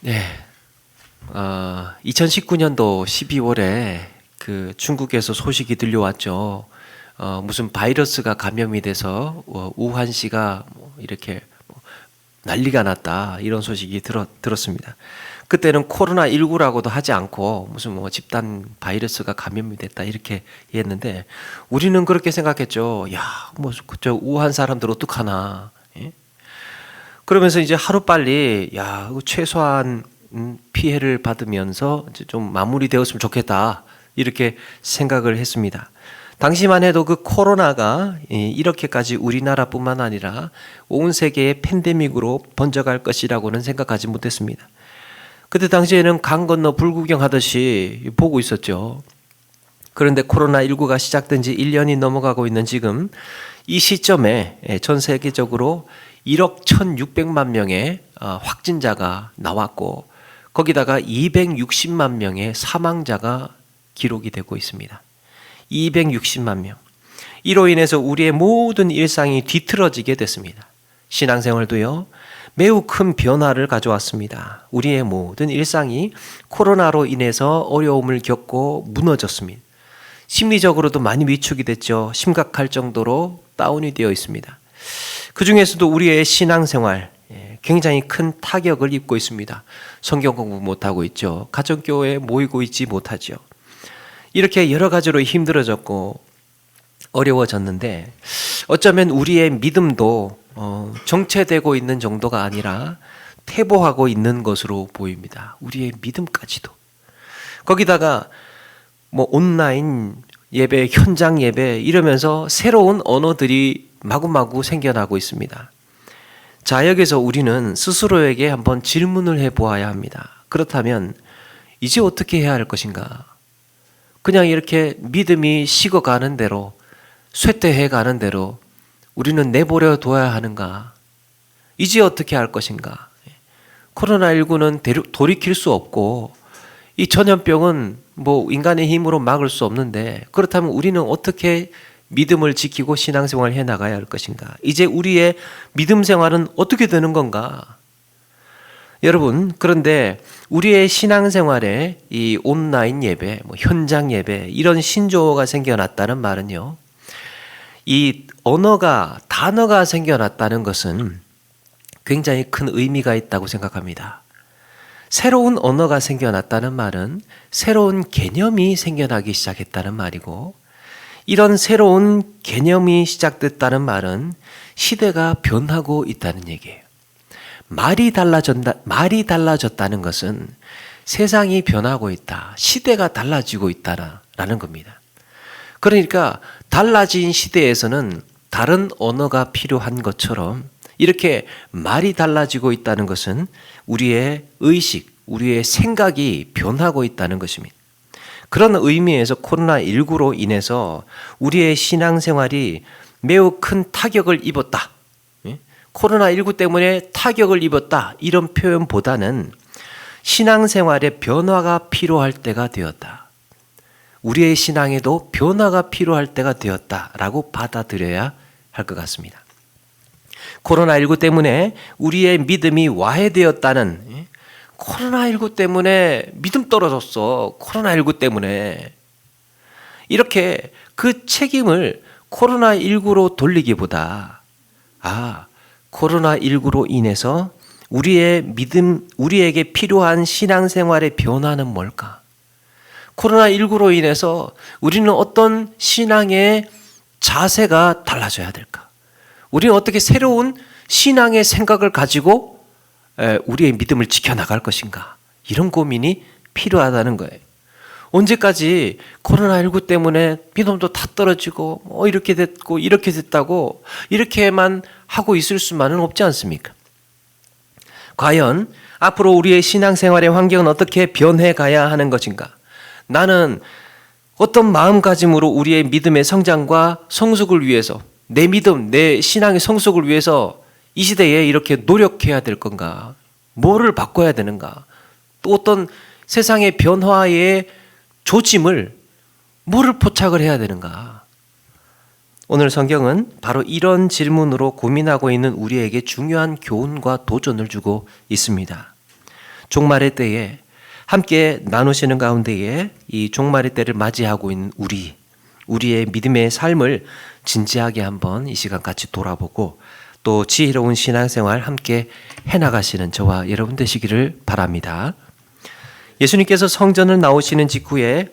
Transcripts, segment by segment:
네, 2019년도 12월에 그 중국에서 소식이 들려왔죠. 무슨 바이러스가 감염이 돼서 우한시가 뭐 이렇게 난리가 났다 이런 소식이 들었습니다. 그때는 코로나19라고도 하지 않고 무슨 뭐 집단 바이러스가 감염이 됐다 이렇게 했는데 우리는 그렇게 생각했죠. 야, 뭐 저 우한 사람들 어떡하나. 예? 그러면서 이제 하루빨리 최소한 피해를 받으면서 이제 좀 마무리되었으면 좋겠다 이렇게 생각을 했습니다. 당시만 해도 그 코로나가 이렇게까지 우리나라뿐만 아니라 온 세계의 팬데믹으로 번져갈 것이라고는 생각하지 못했습니다. 그때 당시에는 강 건너 불구경하듯이 보고 있었죠. 그런데 코로나19가 시작된 지 1년이 넘어가고 있는 지금 이 시점에 전 세계적으로 1억 1,600만 명의 확진자가 나왔고 거기다가 260만 명의 사망자가 기록이 되고 있습니다. 260만 명. 이로 인해서 우리의 모든 일상이 뒤틀어지게 됐습니다. 신앙생활도요, 매우 큰 변화를 가져왔습니다. 우리의 모든 일상이 코로나로 인해서 어려움을 겪고 무너졌습니다. 심리적으로도 많이 위축이 됐죠. 심각할 정도로 다운이 되어 있습니다. 그 중에서도 우리의 신앙생활 굉장히 큰 타격을 입고 있습니다. 성경 공부 못하고 있죠. 가정교회에 모이고 있지 못하죠. 이렇게 여러 가지로 힘들어졌고 어려워졌는데 어쩌면 우리의 믿음도 정체되고 있는 정도가 아니라 퇴보하고 있는 것으로 보입니다. 우리의 믿음까지도. 거기다가 뭐 온라인 예배, 현장 예배 이러면서 새로운 언어들이 마구마구 생겨나고 있습니다. 자, 여기서 우리는 스스로에게 한번 질문을 해보아야 합니다. 그렇다면 이제 어떻게 해야 할 것인가? 그냥 이렇게 믿음이 식어가는 대로, 쇠퇴해가는 대로 우리는 내버려 둬야 하는가? 이제 어떻게 할 것인가? 코로나19는 돌이킬 수 없고 이 전염병은 뭐 인간의 힘으로 막을 수 없는데 그렇다면 우리는 어떻게 믿음을 지키고 신앙생활을 해나가야 할 것인가? 이제 우리의 믿음 생활은 어떻게 되는 건가? 여러분, 그런데 우리의 신앙생활에 이 온라인 예배, 뭐 현장 예배 이런 신조어가 생겨났다는 말은요, 이 단어가 생겨났다는 것은 굉장히 큰 의미가 있다고 생각합니다. 새로운 언어가 생겨났다는 말은 새로운 개념이 생겨나기 시작했다는 말이고, 이런 새로운 개념이 시작됐다는 말은 시대가 변하고 있다는 얘기예요. 말이 달라졌다는 것은 세상이 변하고 있다, 시대가 달라지고 있다라는 겁니다. 그러니까 달라진 시대에서는 다른 언어가 필요한 것처럼 이렇게 말이 달라지고 있다는 것은 우리의 의식, 우리의 생각이 변하고 있다는 것입니다. 그런 의미에서 코로나19로 인해서 우리의 신앙생활이 매우 큰 타격을 입었다. 코로나19 때문에 타격을 입었다. 이런 표현보다는 신앙생활에 변화가 필요할 때가 되었다. 우리의 신앙에도 변화가 필요할 때가 되었다라고 받아들여야 할 것 같습니다. 코로나19 때문에 우리의 믿음이 와해되었다는, 코로나19 때문에 믿음 떨어졌어. 코로나19 때문에. 이렇게 그 책임을 코로나19로 돌리기보다 코로나19로 인해서 우리의 믿음, 우리에게 필요한 신앙생활의 변화는 뭘까? 코로나19로 인해서 우리는 어떤 신앙의 자세가 달라져야 될까? 우리는 어떻게 새로운 신앙의 생각을 가지고 우리의 믿음을 지켜나갈 것인가? 이런 고민이 필요하다는 거예요. 언제까지 코로나19 때문에 믿음도 다 떨어지고 이렇게 됐고 이렇게 됐다고 이렇게만 하고 있을 수만은 없지 않습니까? 과연 앞으로 우리의 신앙생활의 환경은 어떻게 변해가야 하는 것인가? 나는 어떤 마음가짐으로 우리의 믿음의 성장과 성숙을 위해서, 내 믿음, 내 신앙의 성숙을 위해서 이 시대에 이렇게 노력해야 될 건가? 뭐를 바꿔야 되는가? 또 어떤 세상의 변화의 조짐을 뭐를 포착을 해야 되는가? 오늘 성경은 바로 이런 질문으로 고민하고 있는 우리에게 중요한 교훈과 도전을 주고 있습니다. 종말의 때에 함께 나누시는 가운데에 이 종말의 때를 맞이하고 있는 우리의 믿음의 삶을 진지하게 한번 이 시간 같이 돌아보고 또 지혜로운 신앙생활 함께 해나가시는 저와 여러분 되시기를 바랍니다. 예수님께서 성전을 나오시는 직후에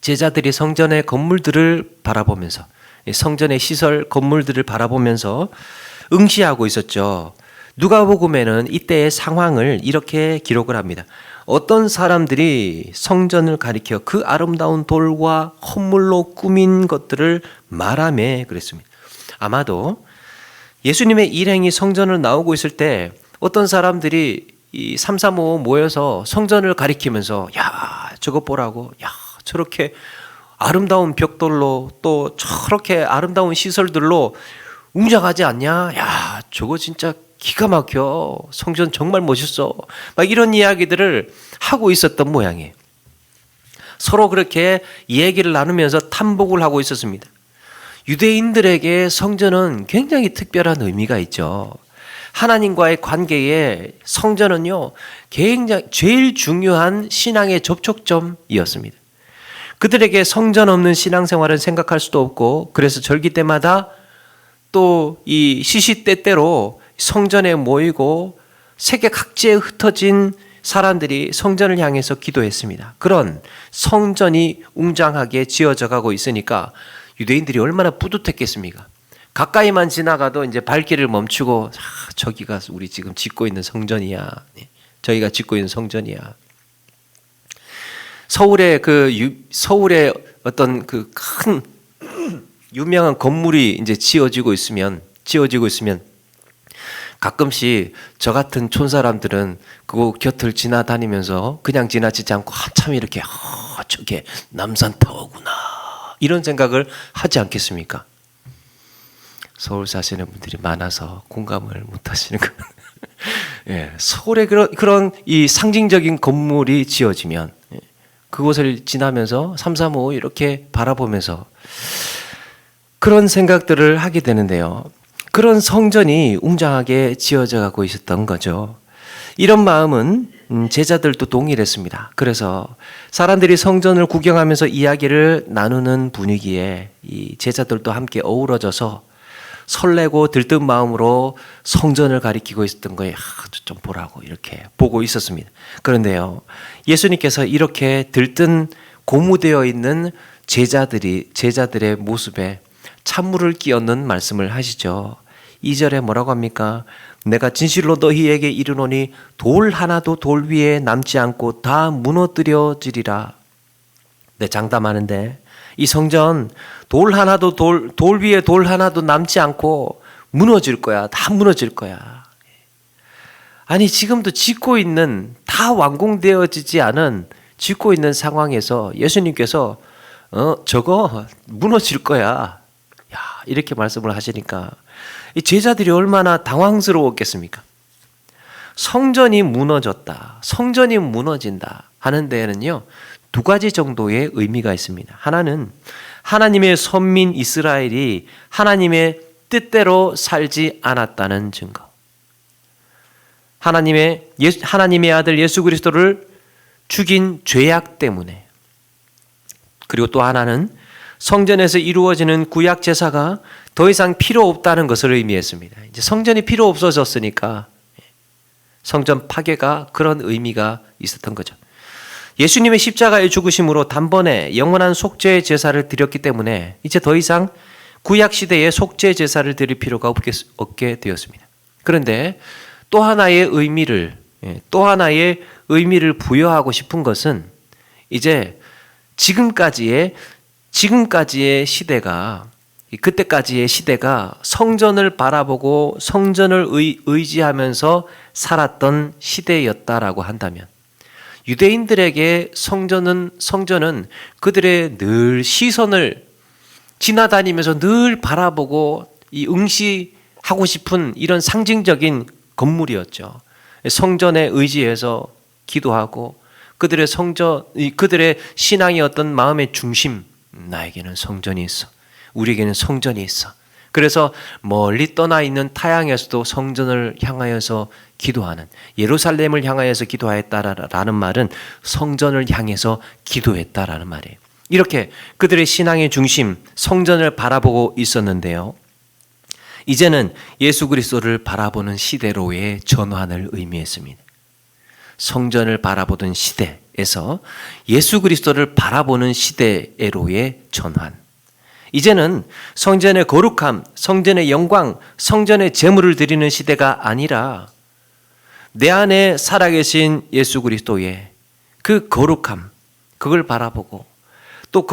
제자들이 성전의 건물들을 바라보면서 성전의 시설 건물들을 바라보면서 응시하고 있었죠. 누가복음에는 이때의 상황을 이렇게 기록을 합니다. 어떤 사람들이 성전을 가리켜 그 아름다운 돌과 헌물로 꾸민 것들을 말하며 그랬습니다. 아마도 예수님의 일행이 성전을 나오고 있을 때 어떤 사람들이 이 335 모여서 성전을 가리키면서 야 저거 보라고, 야 저렇게 아름다운 벽돌로 또 저렇게 아름다운 시설들로 웅장하지 않냐, 야 저거 진짜 기가 막혀, 성전 정말 멋있어, 막 이런 이야기들을 하고 있었던 모양이에요. 서로 그렇게 얘기를 나누면서 탐복을 하고 있었습니다. 유대인들에게 성전은 굉장히 특별한 의미가 있죠. 하나님과의 관계에 성전은요, 굉장히 제일 중요한 신앙의 접촉점이었습니다. 그들에게 성전 없는 신앙생활은 생각할 수도 없고, 그래서 절기 때마다 또 이 시시때때로 성전에 모이고 세계 각지에 흩어진 사람들이 성전을 향해서 기도했습니다. 그런 성전이 웅장하게 지어져 가고 있으니까 유대인들이 얼마나 뿌듯했겠습니까? 가까이만 지나가도 이제 발길을 멈추고 저기가 우리 지금 짓고 있는 성전이야. 저희가 짓고 있는 성전이야. 서울의 어떤 그 큰 유명한 건물이 이제 지어지고 있으면 가끔씩 저 같은 촌사람들은 그 곁을 지나다니면서 그냥 지나치지 않고 한참 이렇게 저게 남산타워구나 이런 생각을 하지 않겠습니까? 서울 사시는 분들이 많아서 공감을 못 하시는 거. 예, 서울에 그런 이 상징적인 건물이 지어지면 그곳을 지나면서 335 이렇게 바라보면서 그런 생각들을 하게 되는데요. 그런 성전이 웅장하게 지어져 가고 있었던 거죠. 이런 마음은 제자들도 동일했습니다. 그래서 사람들이 성전을 구경하면서 이야기를 나누는 분위기에 이 제자들도 함께 어우러져서 설레고 들뜬 마음으로 성전을 가리키고 있었던 거에 좀 보라고 이렇게 보고 있었습니다. 그런데요, 예수님께서 이렇게 들뜬 고무되어 있는 제자들의 모습에 찬물을 끼얹는 말씀을 하시죠. 2절에 뭐라고 합니까? 내가 진실로 너희에게 이르노니 돌 하나도 돌 위에 남지 않고 다 무너뜨려지리라. 네, 장담하는데 이 성전 돌 위에 돌 하나도 남지 않고 무너질 거야. 다 무너질 거야. 아니 지금도 다 완공되어지지 않은 짓고 있는 상황에서 예수님께서 저거 무너질 거야. 야, 이렇게 말씀을 하시니까 이 제자들이 얼마나 당황스러웠겠습니까? 성전이 무너졌다, 성전이 무너진다 하는 데에는요, 두 가지 정도의 의미가 있습니다. 하나는 하나님의 선민 이스라엘이 하나님의 뜻대로 살지 않았다는 증거. 하나님의 아들 예수 그리스도를 죽인 죄악 때문에. 그리고 또 하나는 성전에서 이루어지는 구약 제사가 더 이상 필요 없다는 것을 의미했습니다. 이제 성전이 필요 없어졌으니까 성전 파괴가 그런 의미가 있었던 거죠. 예수님의 십자가의 죽으심으로 단번에 영원한 속죄 제사를 드렸기 때문에 이제 더 이상 구약 시대에 속죄 제사를 드릴 필요가 없게 되었습니다. 그런데 또 하나의 의미를 부여하고 싶은 것은 이제 지금까지의 시대가, 그때까지의 시대가 성전을 바라보고 성전을 의지하면서 살았던 시대였다라고 한다면, 유대인들에게 성전은 그들의 늘 시선을 지나다니면서 늘 바라보고 이 응시하고 싶은 이런 상징적인 건물이었죠. 성전에 의지해서 기도하고 그들의 신앙의 어떤 마음의 중심, 나에게는 성전이 있어, 우리에게는 성전이 있어. 그래서 멀리 떠나 있는 타향에서도 성전을 향하여서 기도하는, 예루살렘을 향하여서 기도하였다라는 말은 성전을 향해서 기도했다라는 말이에요. 이렇게 그들의 신앙의 중심 성전을 바라보고 있었는데요. 이제는 예수 그리스도를 바라보는 시대로의 전환을 의미했습니다. 성전을 바라보던 시대에서 예수 그리스도를 바라보는 시대로의 전환. 이제는 성전의 거룩함, 성전의 영광, 성전의 제물을 드리는 시대가 아니라 내 안에 살아계신 예수 그리스도의 그 거룩함, 그걸 바라보고 또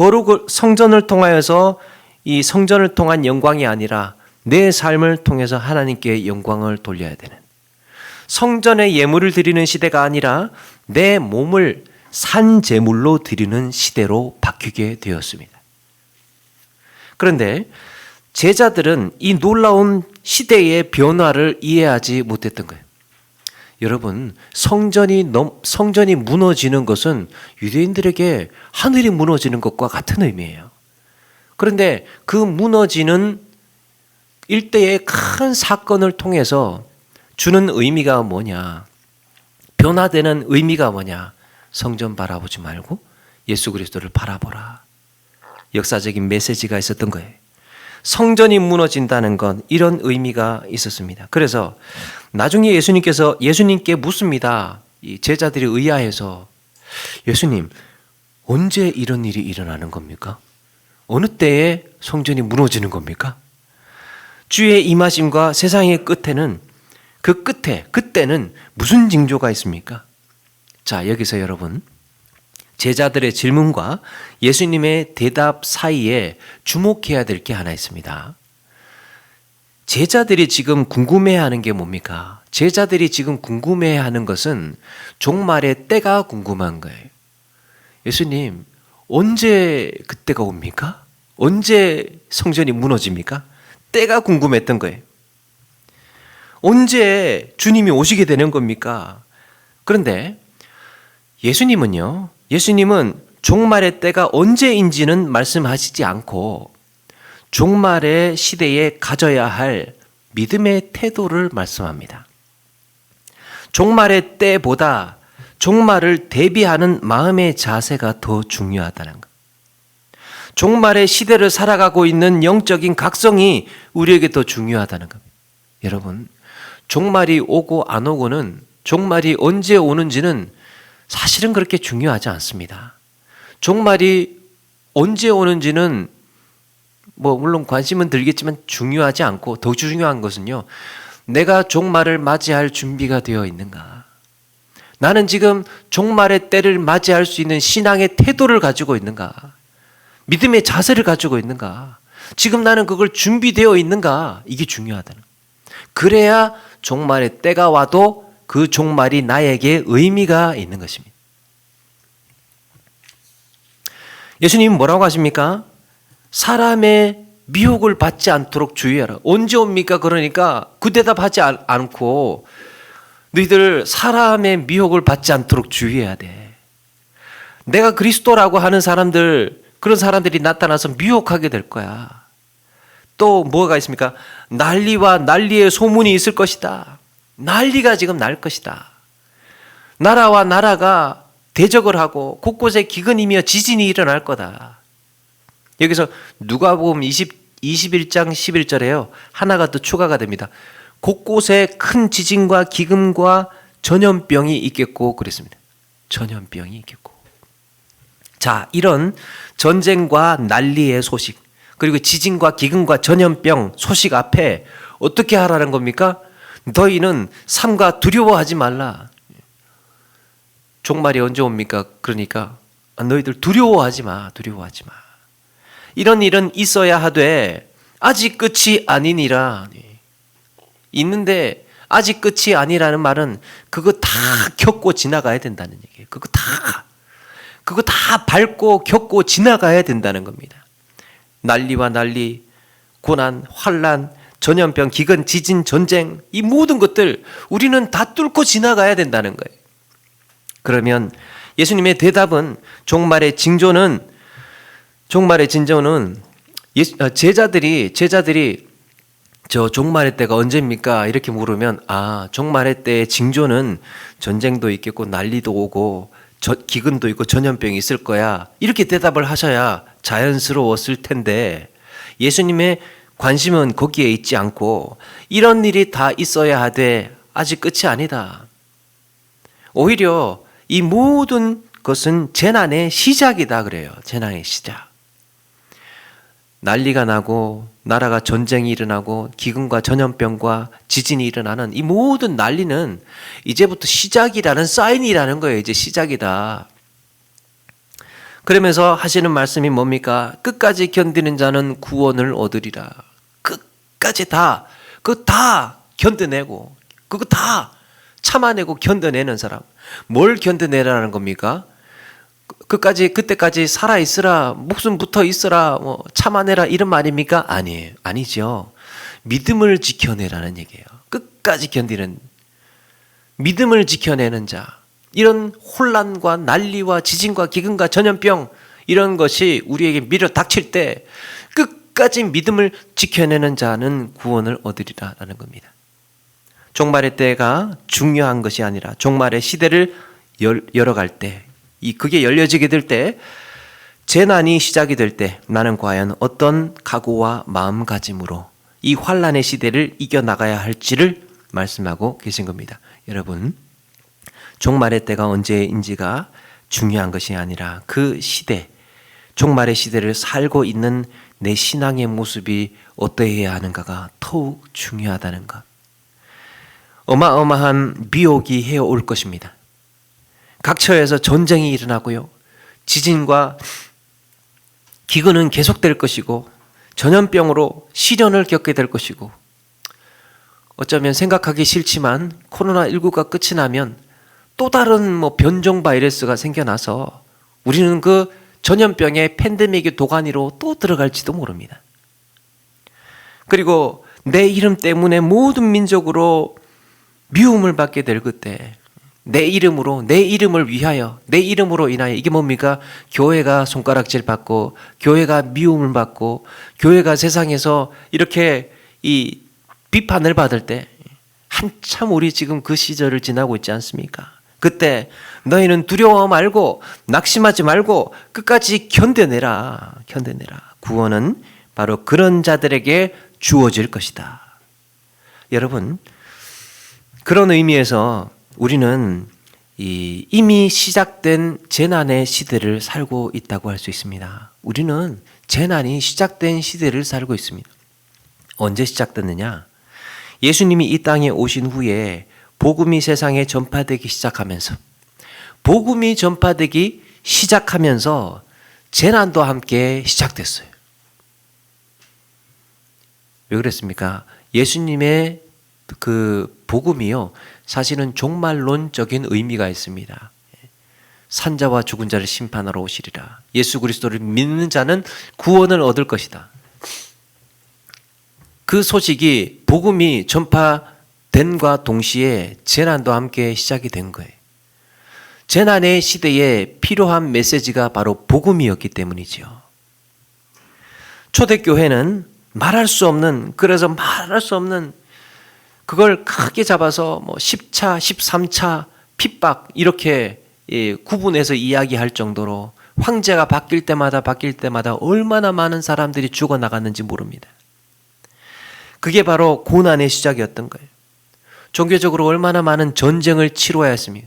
성전을 통하여서 이 성전을 통한 영광이 아니라 내 삶을 통해서 하나님께 영광을 돌려야 되는, 성전의 예물을 드리는 시대가 아니라 내 몸을 산 제물로 드리는 시대로 바뀌게 되었습니다. 그런데 제자들은 이 놀라운 시대의 변화를 이해하지 못했던 거예요. 여러분, 성전이 무너지는 것은 유대인들에게 하늘이 무너지는 것과 같은 의미예요. 그런데 그 무너지는 일대의 큰 사건을 통해서 주는 의미가 뭐냐? 변화되는 의미가 뭐냐? 성전 바라보지 말고 예수 그리스도를 바라보라. 역사적인 메시지가 있었던 거예요. 성전이 무너진다는 건 이런 의미가 있었습니다. 그래서 나중에 예수님께 묻습니다. 이 제자들이 의아해서, 예수님, 언제 이런 일이 일어나는 겁니까? 어느 때에 성전이 무너지는 겁니까? 주의 임하심과 세상의 끝에는 그때는 무슨 징조가 있습니까? 자, 여기서 여러분, 제자들의 질문과 예수님의 대답 사이에 주목해야 될 게 하나 있습니다. 제자들이 지금 궁금해하는 게 뭡니까? 제자들이 지금 궁금해하는 것은 종말의 때가 궁금한 거예요. 예수님, 언제 그때가 옵니까? 언제 성전이 무너집니까? 때가 궁금했던 거예요. 언제 주님이 오시게 되는 겁니까? 그런데 예수님은 종말의 때가 언제인지는 말씀하시지 않고 종말의 시대에 가져야 할 믿음의 태도를 말씀합니다. 종말의 때보다 종말을 대비하는 마음의 자세가 더 중요하다는 것. 종말의 시대를 살아가고 있는 영적인 각성이 우리에게 더 중요하다는 겁니다. 여러분, 종말이 오고 안 오고는, 종말이 언제 오는지는 사실은 그렇게 중요하지 않습니다. 종말이 언제 오는지는 물론 관심은 들겠지만 중요하지 않고, 더 중요한 것은요, 내가 종말을 맞이할 준비가 되어 있는가? 나는 지금 종말의 때를 맞이할 수 있는 신앙의 태도를 가지고 있는가? 믿음의 자세를 가지고 있는가? 지금 나는 그걸 준비되어 있는가? 이게 중요하다는 거예요. 그래야 종말의 때가 와도 그 종말이 나에게 의미가 있는 것입니다. 예수님은 뭐라고 하십니까? 사람의 미혹을 받지 않도록 주의하라. 언제 옵니까? 그러니까 그 대답하지 않고 너희들 사람의 미혹을 받지 않도록 주의해야 돼. 내가 그리스도라고 하는 사람들, 그런 사람들이 나타나서 미혹하게 될 거야. 또 뭐가 있습니까? 난리와 난리의 소문이 있을 것이다. 난리가 지금 날 것이다. 나라와 나라가 대적을 하고 곳곳에 기근이며 지진이 일어날 거다. 여기서 누가복음 21장 11절에요. 하나가 더 추가가 됩니다. 곳곳에 큰 지진과 기근과 전염병이 있겠고 그랬습니다. 전염병이 있겠고. 자, 이런 전쟁과 난리의 소식, 그리고 지진과 기근과 전염병 소식 앞에 어떻게 하라는 겁니까? 너희는 삼가 두려워하지 말라. 종말이 언제 옵니까? 그러니까 너희들 두려워하지 마. 두려워하지 마. 이런 일은 있어야 하되 아직 끝이 아니니라. 있는데 아직 끝이 아니라는 말은 그거 다 겪고 지나가야 된다는 얘기예요. 그거 다 밟고 겪고 지나가야 된다는 겁니다. 난리와 난리, 고난, 환난, 전염병, 기근, 지진, 전쟁, 이 모든 것들 우리는 다 뚫고 지나가야 된다는 거예요. 그러면 예수님의 대답은 종말의 징조는 제자들이 저 종말의 때가 언제입니까? 이렇게 물으면 종말의 때의 징조는 전쟁도 있겠고 난리도 오고 기근도 있고 전염병이 있을 거야. 이렇게 대답을 하셔야 자연스러웠을 텐데 예수님의 관심은 거기에 있지 않고 이런 일이 다 있어야 하되 아직 끝이 아니다. 오히려 이 모든 것은 재난의 시작이다 그래요. 재난의 시작. 난리가 나고 나라가 전쟁이 일어나고 기근과 전염병과 지진이 일어나는 이 모든 난리는 이제부터 시작이라는 사인이라는 거예요. 이제 시작이다. 그러면서 하시는 말씀이 뭡니까? 끝까지 견디는 자는 구원을 얻으리라. 끝까지 그거 다 견뎌내고 그거 다 참아내고 견뎌내는 사람. 뭘 견뎌내라는 겁니까? 그때까지 살아있으라, 목숨 붙어 있으라, 참아내라, 이런 말입니까? 아니에요. 아니죠. 믿음을 지켜내라는 얘기예요. 끝까지 견디는, 믿음을 지켜내는 자. 이런 혼란과 난리와 지진과 기근과 전염병, 이런 것이 우리에게 밀어 닥칠 때 끝까지 믿음을 지켜내는 자는 구원을 얻으리라는 겁니다. 종말의 때가 중요한 것이 아니라 종말의 시대를 열어갈 때, 그게 열려지게 될 때, 재난이 시작이 될 때 나는 과연 어떤 각오와 마음가짐으로 이 환란의 시대를 이겨나가야 할지를 말씀하고 계신 겁니다. 여러분, 종말의 때가 언제인지가 중요한 것이 아니라 그 시대, 종말의 시대를 살고 있는 내 신앙의 모습이 어떠해야 하는가가 더욱 중요하다는 것. 어마어마한 미혹이 해올 것입니다. 각처에서 전쟁이 일어나고요. 지진과 기근은 계속될 것이고 전염병으로 시련을 겪게 될 것이고 어쩌면 생각하기 싫지만 코로나19가 끝이 나면 또 다른 변종 바이러스가 생겨나서 우리는 그 전염병의 팬데믹의 도가니로 또 들어갈지도 모릅니다. 그리고 내 이름 때문에 모든 민족으로 미움을 받게 될 그때 내 이름을 위하여, 내 이름으로 인하여, 이게 뭡니까? 교회가 손가락질 받고, 교회가 미움을 받고, 교회가 세상에서 이렇게 이 비판을 받을 때, 한참 우리 지금 그 시절을 지나고 있지 않습니까? 그때 너희는 두려워 말고, 낙심하지 말고, 끝까지 견뎌내라. 구원은 바로 그런 자들에게 주어질 것이다. 여러분, 그런 의미에서 우리는 이미 시작된 재난의 시대를 살고 있다고 할 수 있습니다. 우리는 재난이 시작된 시대를 살고 있습니다. 언제 시작됐느냐? 예수님이 이 땅에 오신 후에 복음이 세상에 전파되기 시작하면서 재난도 함께 시작됐어요. 왜 그랬습니까? 예수님의 그 복음이요, 사실은 종말론적인 의미가 있습니다. 산자와 죽은 자를 심판하러 오시리라. 예수 그리스도를 믿는 자는 구원을 얻을 것이다. 그 소식이 복음이 전파된과 동시에 재난도 함께 시작이 된 거예요. 재난의 시대에 필요한 메시지가 바로 복음이었기 때문이죠. 초대교회는 말할 수 없는 그걸 크게 잡아서 10차, 13차 핍박 이렇게 구분해서 이야기할 정도로 황제가 바뀔 때마다 얼마나 많은 사람들이 죽어나갔는지 모릅니다. 그게 바로 고난의 시작이었던 거예요. 종교적으로 얼마나 많은 전쟁을 치러야 했습니까?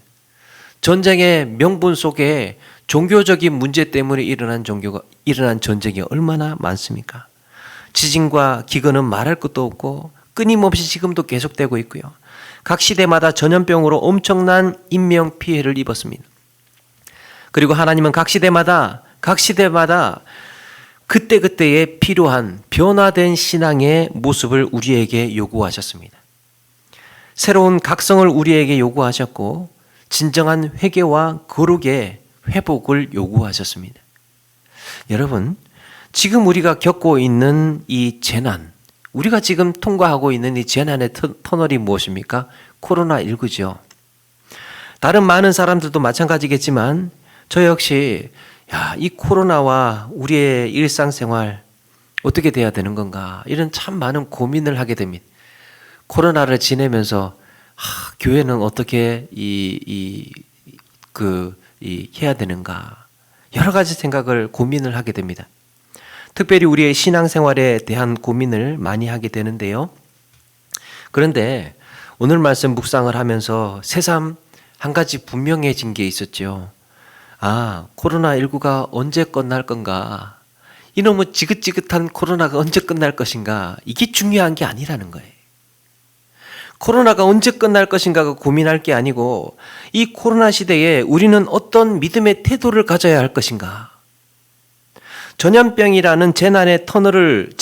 전쟁의 명분 속에 종교적인 문제 때문에 일어난 전쟁이 얼마나 많습니까? 지진과 기근은 말할 것도 없고 끊임없이 지금도 계속되고 있고요. 각 시대마다 전염병으로 엄청난 인명 피해를 입었습니다. 그리고 하나님은 각 시대마다 그때그때에 필요한 변화된 신앙의 모습을 우리에게 요구하셨습니다. 새로운 각성을 우리에게 요구하셨고 진정한 회개와 거룩의 회복을 요구하셨습니다. 여러분, 지금 우리가 겪고 있는 이 재난, 우리가 지금 통과하고 있는 이 재난의 터널이 무엇입니까? 코로나19죠. 다른 많은 사람들도 마찬가지겠지만 저 역시 이 코로나와 우리의 일상생활, 어떻게 돼야 되는 건가? 이런 참 많은 고민을 하게 됩니다. 코로나를 지내면서 교회는 어떻게 해야 되는가? 여러 가지 생각을 고민을 하게 됩니다. 특별히 우리의 신앙생활에 대한 고민을 많이 하게 되는데요. 그런데 오늘 말씀 묵상을 하면서 새삼 한 가지 분명해진 게 있었죠. 코로나19가 언제 끝날 건가? 이놈의 지긋지긋한 코로나가 언제 끝날 것인가? 이게 중요한 게 아니라는 거예요. 코로나가 언제 끝날 것인가가 고민할 게 아니고 이 코로나 시대에 우리는 어떤 믿음의 태도를 가져야 할 것인가? 전염병이라는 재난의 터널을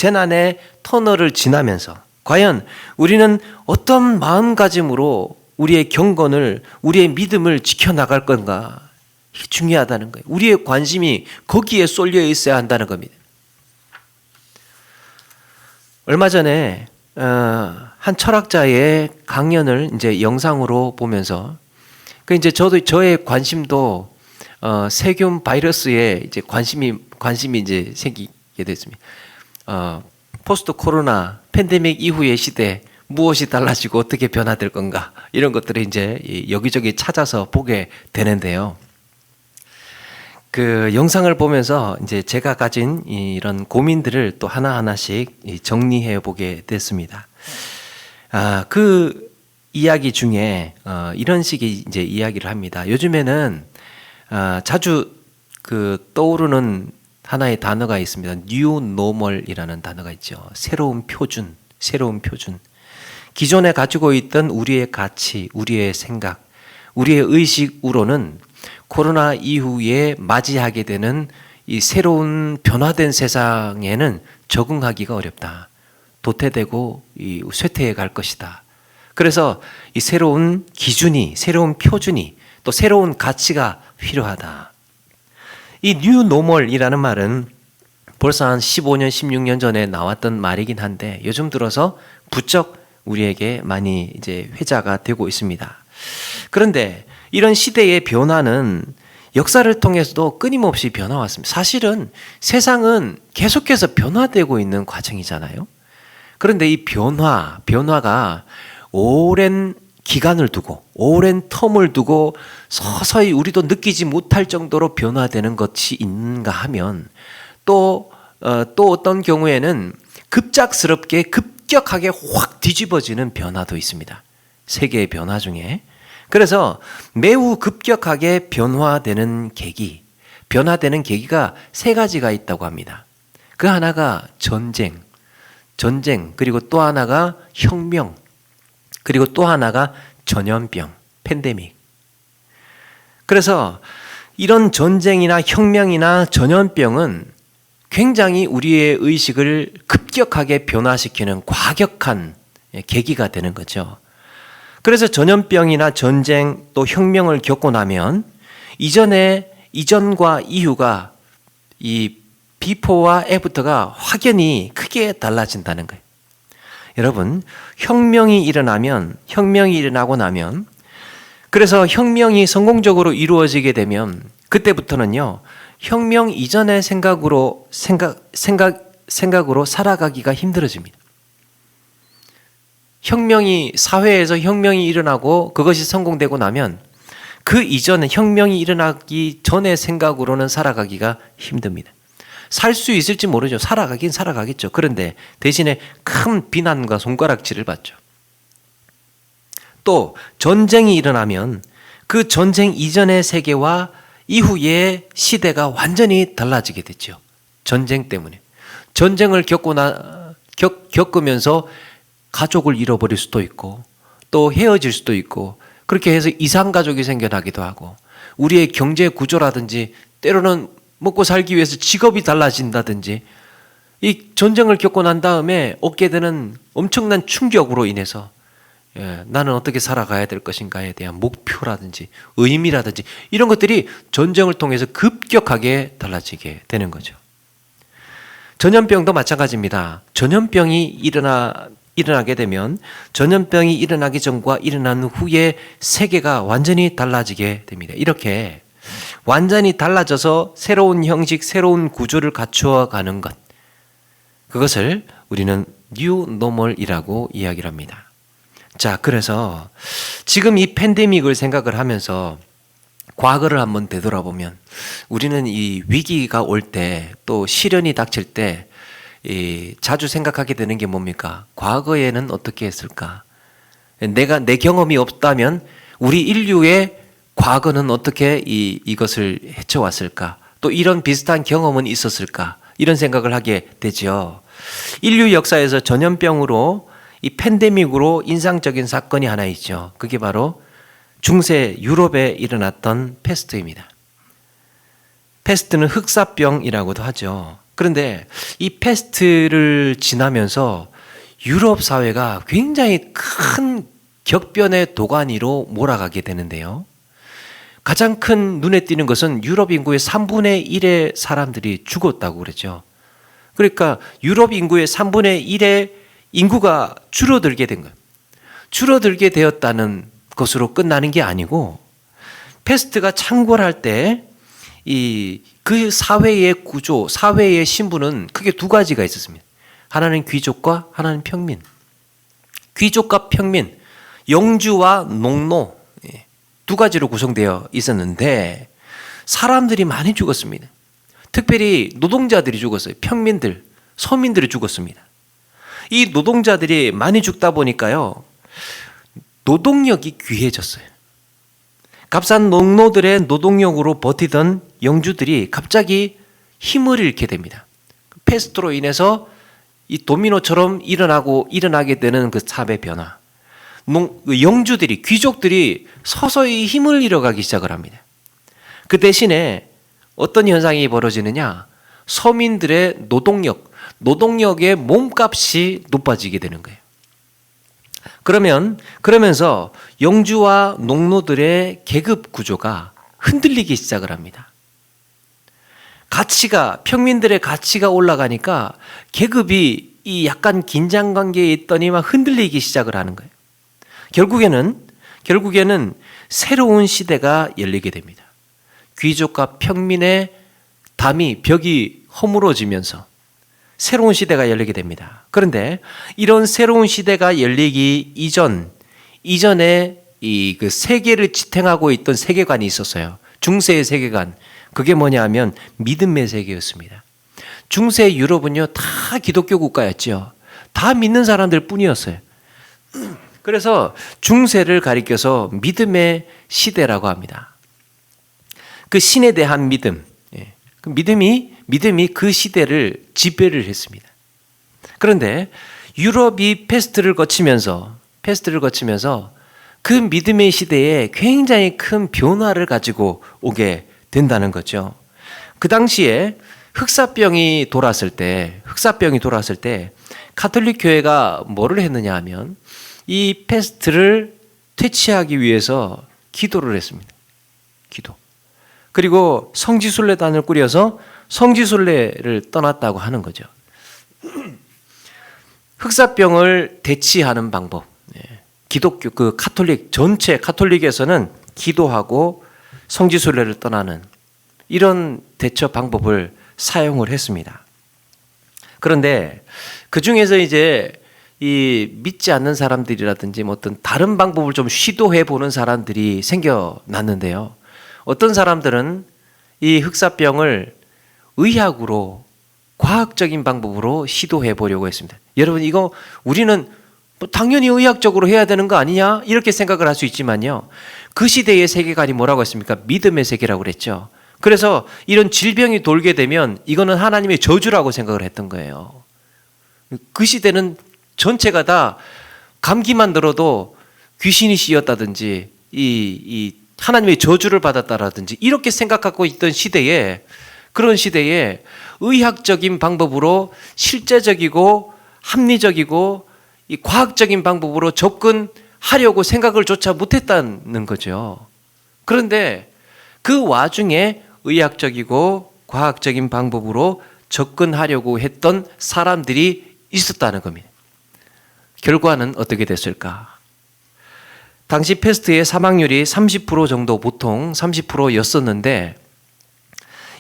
지나면서 과연 우리는 어떤 마음가짐으로 우리의 경건을, 우리의 믿음을 지켜나갈 건가? 이게 중요하다는 거예요. 우리의 관심이 거기에 쏠려 있어야 한다는 겁니다. 얼마 전에 한 철학자의 강연을 이제 영상으로 보면서 이제 저의 관심도 세균 바이러스에 이제 관심이 이제 생기게 됐습니다. 포스트 코로나 팬데믹 이후의 시대 무엇이 달라지고 어떻게 변화될 건가 이런 것들을 이제 여기저기 찾아서 보게 되는데요. 그 영상을 보면서 이제 제가 가진 이런 고민들을 또 하나하나씩 정리해 보게 됐습니다. 그 이야기 중에 이런 식의 이제 이야기를 합니다. 요즘에는 자주 떠오르는 하나의 단어가 있습니다. New Normal이라는 단어가 있죠. 새로운 표준. 기존에 가지고 있던 우리의 가치, 우리의 생각, 우리의 의식으로는 코로나 이후에 맞이하게 되는 이 새로운 변화된 세상에는 적응하기가 어렵다. 도태되고 쇠퇴해 갈 것이다. 그래서 이 새로운 기준이, 새로운 표준이, 또 새로운 가치가 필요하다. 이 뉴 노멀이라는 말은 벌써 한 15년, 16년 전에 나왔던 말이긴 한데 요즘 들어서 부쩍 우리에게 많이 이제 회자가 되고 있습니다. 그런데 이런 시대의 변화는 역사를 통해서도 끊임없이 변화왔습니다. 사실은 세상은 계속해서 변화되고 있는 과정이잖아요. 그런데 이 변화가 오랜 기간을 두고 오랜 텀을 두고 서서히 우리도 느끼지 못할 정도로 변화되는 것이 있는가 하면 또 어떤 경우에는 급작스럽게 급격하게 확 뒤집어지는 변화도 있습니다. 세계의 변화 중에. 그래서 매우 급격하게 변화되는 계기가 세 가지가 있다고 합니다. 그 하나가 전쟁, 그리고 또 하나가 혁명, 그리고 또 하나가 전염병, 팬데믹. 그래서 이런 전쟁이나 혁명이나 전염병은 굉장히 우리의 의식을 급격하게 변화시키는 과격한 계기가 되는 거죠. 그래서 전염병이나 전쟁 또 혁명을 겪고 나면 이전과 이후가 이 비포와 애프터가 확연히 크게 달라진다는 거예요. 여러분, 혁명이 일어나고 나면 그래서 혁명이 성공적으로 이루어지게 되면 그때부터는요. 혁명 이전의 생각으로 살아가기가 힘들어집니다. 사회에서 혁명이 일어나고 그것이 성공되고 나면 그 이전에 혁명이 일어나기 전의 생각으로는 살아가기가 힘듭니다. 살 수 있을지 모르죠. 살아가긴 살아가겠죠. 그런데 대신에 큰 비난과 손가락질을 받죠. 또 전쟁이 일어나면 그 전쟁 이전의 세계와 이후의 시대가 완전히 달라지게 됐죠. 전쟁 때문에. 전쟁을 겪으면서 가족을 잃어버릴 수도 있고 또 헤어질 수도 있고 그렇게 해서 이상가족이 생겨나기도 하고 우리의 경제 구조라든지 때로는 먹고 살기 위해서 직업이 달라진다든지 이 전쟁을 겪고 난 다음에 얻게 되는 엄청난 충격으로 인해서 나는 어떻게 살아가야 될 것인가에 대한 목표라든지 의미라든지 이런 것들이 전쟁을 통해서 급격하게 달라지게 되는 거죠. 전염병도 마찬가지입니다. 전염병이 일어나게 되면 전염병이 일어나기 전과 일어난 후에 세계가 완전히 달라지게 됩니다. 이렇게 완전히 달라져서 새로운 형식, 새로운 구조를 갖추어 가는 것. 그것을 우리는 뉴 노멀이라고 이야기를 합니다. 자, 그래서 지금 이 팬데믹을 생각을 하면서 과거를 한번 되돌아보면 우리는 이 위기가 올 때 또 시련이 닥칠 때 자주 생각하게 되는 게 뭡니까? 과거에는 어떻게 했을까? 내 경험이 없다면 우리 인류의 과거는 어떻게 이것을 헤쳐왔을까? 또 이런 비슷한 경험은 있었을까? 이런 생각을 하게 되죠. 인류 역사에서 전염병으로 이 팬데믹으로 인상적인 사건이 하나 있죠. 그게 바로 중세 유럽에 일어났던 패스트입니다. 패스트는 흑사병이라고도 하죠. 그런데 이 패스트를 지나면서 유럽 사회가 굉장히 큰 격변의 도가니로 몰아가게 되는데요. 가장 큰 눈에 띄는 것은 유럽 인구의 3분의 1의 사람들이 죽었다고 그랬죠. 그러니까 유럽 인구의 3분의 1의 인구가 줄어들게 된 거예요. 줄어들게 되었다는 것으로 끝나는 게 아니고 패스트가 창궐할 때 그 사회의 구조, 사회의 신분은 크게 두 가지가 있었습니다. 하나는 귀족과 하나는 평민. 귀족과 평민, 영주와 농노 두 가지로 구성되어 있었는데 사람들이 많이 죽었습니다. 특별히 노동자들이 죽었어요. 평민들, 서민들이 죽었습니다. 이 노동자들이 많이 죽다 보니까요, 노동력이 귀해졌어요. 값싼 농노들의 노동력으로 버티던 영주들이 갑자기 힘을 잃게 됩니다. 패스트로 인해서 이 도미노처럼 일어나게 되는 그 사회 변화. 영주들이, 귀족들이 서서히 힘을 잃어가기 시작을 합니다. 그 대신에 어떤 현상이 벌어지느냐? 서민들의 노동력의 몸값이 높아지게 되는 거예요. 그러면서 영주와 농노들의 계급 구조가 흔들리기 시작을 합니다. 평민들의 가치가 올라가니까 계급이 이 약간 긴장 관계에 있더니만 흔들리기 시작을 하는 거예요. 결국에는 새로운 시대가 열리게 됩니다. 귀족과 평민의 벽이 허물어지면서 새로운 시대가 열리게 됩니다. 그런데 이런 새로운 시대가 열리기 이전에 그 세계를 지탱하고 있던 세계관이 있었어요. 중세의 세계관. 그게 뭐냐 하면 믿음의 세계였습니다. 중세 유럽은요, 다 기독교 국가였죠. 다 믿는 사람들 뿐이었어요. 그래서 중세를 가리켜서 믿음의 시대라고 합니다. 그 신에 대한 믿음, 그 믿음이 그 시대를 지배를 했습니다. 그런데 유럽이 패스트를 거치면서 그 믿음의 시대에 굉장히 큰 변화를 가지고 오게 된다는 거죠. 그 당시에 흑사병이 돌았을 때 가톨릭 교회가 뭐를 했느냐 하면 이 패스트를 퇴치하기 위해서 기도를 했습니다. 그리고 성지순례단을 꾸려서 성지순례를 떠났다고 하는 거죠. 흑사병을 대치하는 방법. 기독교 전체 카톨릭에서는 기도하고 성지순례를 떠나는 이런 대처 방법을 사용을 했습니다. 그런데 그 중에서 이제 이 믿지 않는 사람들이라든지 어떤 다른 방법을 좀 시도해 보는 사람들이 생겨났는데요. 어떤 사람들은 이 흑사병을 의학으로 과학적인 방법으로 시도해 보려고 했습니다. 여러분, 이거 우리는 당연히 의학적으로 해야 되는 거 아니냐 이렇게 생각을 할 수 있지만요, 그 시대의 세계관이 뭐라고 했습니까? 믿음의 세계라고 그랬죠. 그래서 이런 질병이 돌게 되면 이거는 하나님의 저주라고 생각을 했던 거예요. 그 시대는 전체가 다 감기만 들어도 귀신이 씌었다든지 이 하나님의 저주를 받았다라든지 이렇게 생각하고 있던 그런 시대에 의학적인 방법으로 실제적이고 합리적이고 이 과학적인 방법으로 접근하려고 생각을 조차 못했다는 거죠. 그런데 그 와중에 의학적이고 과학적인 방법으로 접근하려고 했던 사람들이 있었다는 겁니다. 결과는 어떻게 됐을까? 당시 패스트의 사망률이 30% 정도, 보통 30%였었는데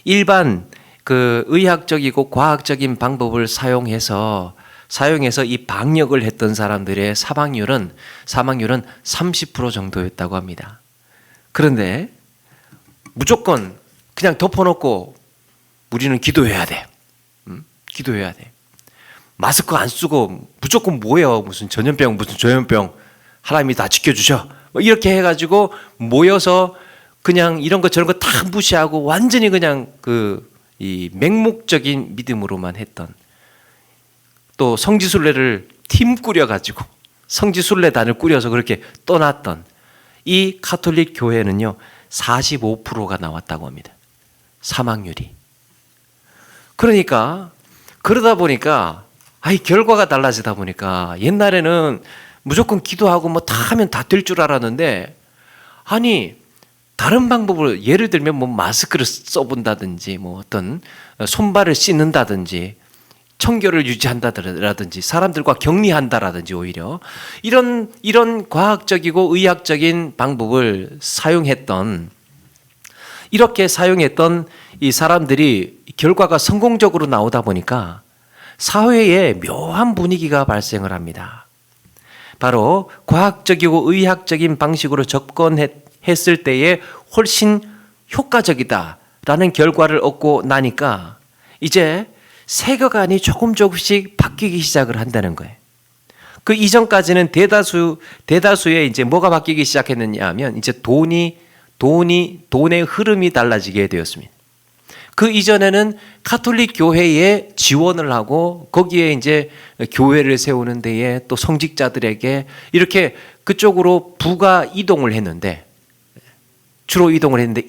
일반 그 의학적이고 과학적인 방법을 사용해서 이 방역을 했던 사람들의 사망률은 30% 정도였다고 합니다. 그런데 무조건 그냥 덮어놓고 우리는 기도해야 돼. 기도해야 돼. 마스크 안 쓰고 무조건 뭐예요? 무슨 전염병, 무슨 조현병. 하나님이 다 지켜주셔. 뭐 이렇게 해가지고 모여서 그냥 이런 거 저런 거 다 무시하고 완전히 그냥 이 맹목적인 믿음으로만 했던, 또 성지순례를 팀 꾸려가지고 성지순례단을 꾸려서 그렇게 떠났던 이 가톨릭 교회는요 45%가 나왔다고 합니다. 사망률이. 그러니까 그러다 보니까 결과가 달라지다 보니까 옛날에는 무조건 기도하고 뭐 다 하면 다 될 줄 알았는데, 아니 다른 방법으로 예를 들면 뭐 마스크를 써본다든지 뭐 어떤 손발을 씻는다든지 청결을 유지한다든지 사람들과 격리한다라든지 오히려 이런 과학적이고 의학적인 방법을 이렇게 사용했던 이 사람들이 결과가 성공적으로 나오다 보니까 사회에 묘한 분위기가 발생을 합니다. 바로 과학적이고 의학적인 방식으로 접근했을 때에 훨씬 효과적이다라는 결과를 얻고 나니까 이제 세계관이 조금씩 바뀌기 시작을 한다는 거예요. 그 이전까지는 대다수의 이제 뭐가 바뀌기 시작했느냐 하면 이제 돈의 흐름이 달라지게 되었습니다. 그 이전에는 가톨릭 교회에 지원을 하고 거기에 이제 교회를 세우는 데에 또 성직자들에게 이렇게 그쪽으로 부가 주로 이동을 했는데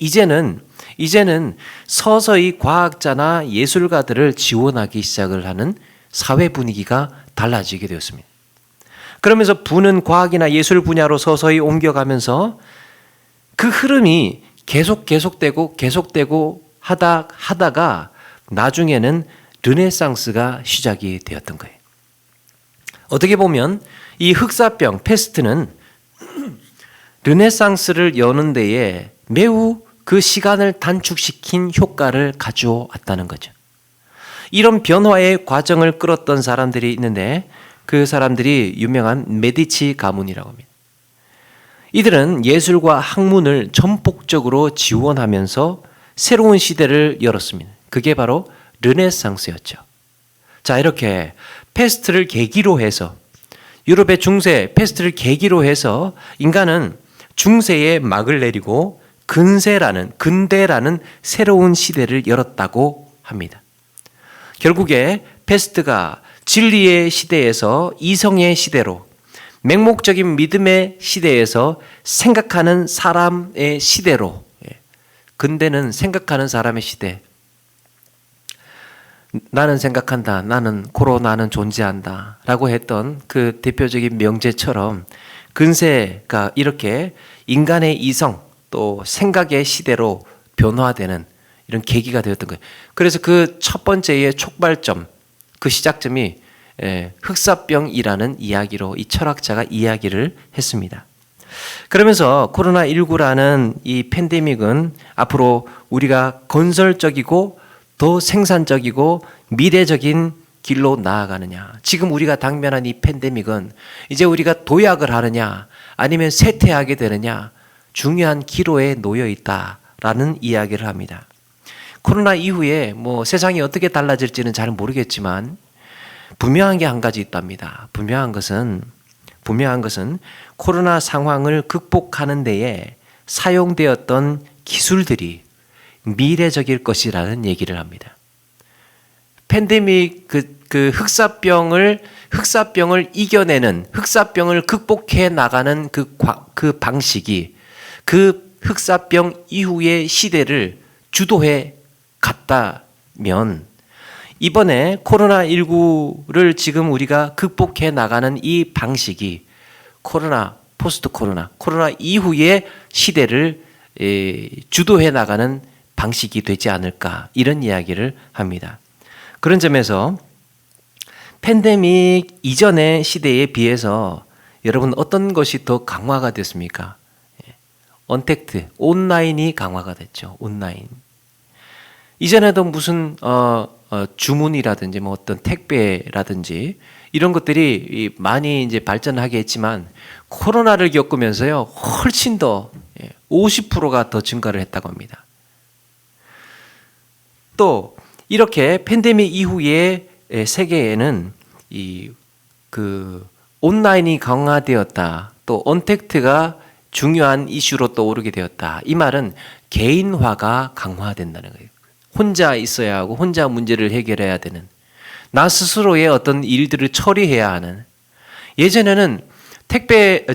이제는 서서히 과학자나 예술가들을 지원하기 시작을 하는 사회 분위기가 달라지게 되었습니다. 그러면서 부는 과학이나 예술 분야로 서서히 옮겨가면서 그 흐름이 계속되고 하다가 나중에는 르네상스가 시작이 되었던 거예요. 어떻게 보면 이 흑사병, 패스트는 르네상스를 여는 데에 매우 그 시간을 단축시킨 효과를 가져왔다는 거죠. 이런 변화의 과정을 끌었던 사람들이 있는데 그 사람들이 유명한 메디치 가문이라고 합니다. 이들은 예술과 학문을 전폭적으로 지원하면서 새로운 시대를 열었습니다. 그게 바로 르네상스였죠. 자, 이렇게 패스트를 계기로 해서 유럽의 중세 패스트를 계기로 해서 인간은 중세에 막을 내리고 근대라는 새로운 시대를 열었다고 합니다. 결국에 패스트가 진리의 시대에서 이성의 시대로, 맹목적인 믿음의 시대에서 생각하는 사람의 시대로, 근대는 생각하는 사람의 시대. 나는 생각한다. 나는 존재한다. 라고 했던 그 대표적인 명제처럼 근세가 이렇게 인간의 이성 또 생각의 시대로 변화되는 이런 계기가 되었던 거예요. 그래서 그 첫 번째의 촉발점, 그 시작점이 흑사병이라는 이야기로 이 철학자가 이야기를 했습니다. 그러면서 코로나19라는 이 팬데믹은 앞으로 우리가 건설적이고 더 생산적이고 미래적인 길로 나아가느냐, 지금 우리가 당면한 이 팬데믹은 이제 우리가 도약을 하느냐 아니면 쇠퇴하게 되느냐 중요한 기로에 놓여 있다라는 이야기를 합니다. 코로나 이후에 뭐 세상이 어떻게 달라질지는 잘 모르겠지만 분명한 게 한 가지 있답니다. 분명한 것은 코로나 상황을 극복하는 데에 사용되었던 기술들이 미래적일 것이라는 얘기를 합니다. 팬데믹 그 흑사병을 이겨내는, 흑사병을 극복해 나가는 그 방식이 그 흑사병 이후의 시대를 주도해 갔다면 이번에 코로나19를 지금 우리가 극복해 나가는 이 방식이 포스트 코로나 이후의 시대를 주도해 나가는 방식이 되지 않을까, 이런 이야기를 합니다. 그런 점에서 팬데믹 이전의 시대에 비해서 여러분 어떤 것이 더 강화가 됐습니까? 온택트, 온라인이 강화가 됐죠. 온라인. 이전에도 무슨 주문이라든지 뭐 어떤 택배라든지 이런 것들이 많이 이제 발전하게 했지만 코로나를 겪으면서요 훨씬 더 50%가 더 증가를 했다고 합니다. 또 이렇게 팬데믹 이후에 세계에는 그 온라인이 강화되었다. 또 언택트가 중요한 이슈로 또 오르게 되었다. 이 말은 개인화가 강화된다는 거예요. 혼자 있어야 하고 혼자 문제를 해결해야 되는, 나 스스로의 어떤 일들을 처리해야 하는. 예전에는